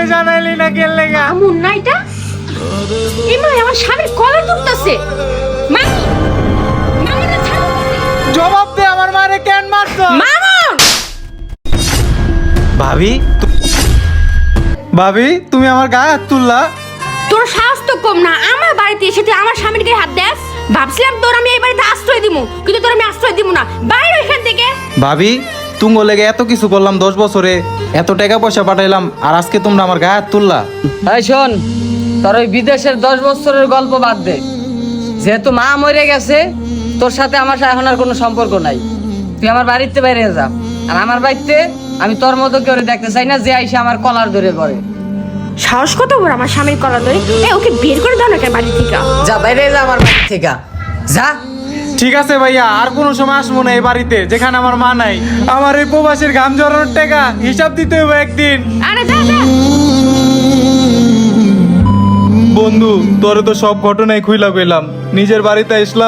আমারে জানাইলি না কেন লেগা? আমুন না এটা ইমা আমার স্বামীর কলা দুটতাছে মা মামুন ছাড়ো জবাব দে, আমার মারে কেন মারছো? মামুন ভাবি ভাবি তুমি আমার গায়ে হাত তুললা? তোর সাহস তো কম না, আমার বাড়িতে এসে তুই আমার স্বামীর গায়ে হাত দেস। ভাবছিলাম তোর আমি এই বাড়িতে আশ্রয় দিমু, কিন্তু তোর আমি আশ্রয় দিমু না, বাইরে এখান থেকে। ভাবি তুমি লেগে এত কিছু করলাম 10 বছরে, এত টাকা পয়সা পাঠাইলাম, আর আজকে তোমরা আমার গায়ে হাত তুললা? এই শোন, তোর ওই বিদেশের 10 বছরের গল্প বাদ দে। যেহেতু মা মরে গেছে, তোর সাথে আমার এখন আর কোনো সম্পর্ক নাই। তুই আমার বাড়িতে বাইরে যা। আর আমার বাড়িতে আমি তোর মতো কেউ দেখতে চাই না যে আইসে আমার কলার ধরে পড়ে। সাহস কত বড় আমার স্বামীর কলা ধরে? ওকে বের করে দাও না কেন বাড়ি থেকে? যা বাইরে যা আমার বাড়ি থেকে, যা। ঠিক আছে ভাইয়া, আর কোনো সময় আসবো না এই বাড়িতে যেখানে আমার মা নাই। আমার এই প্রবাসীর ঘাম জড়ানোর টাকা হিসাব দিতে হবে একদিন। আরে যা যা। বন্ধু তোরে তো সব ঘটনাই খুইলা কইলাম, নিজের বাড়িতে আসলাম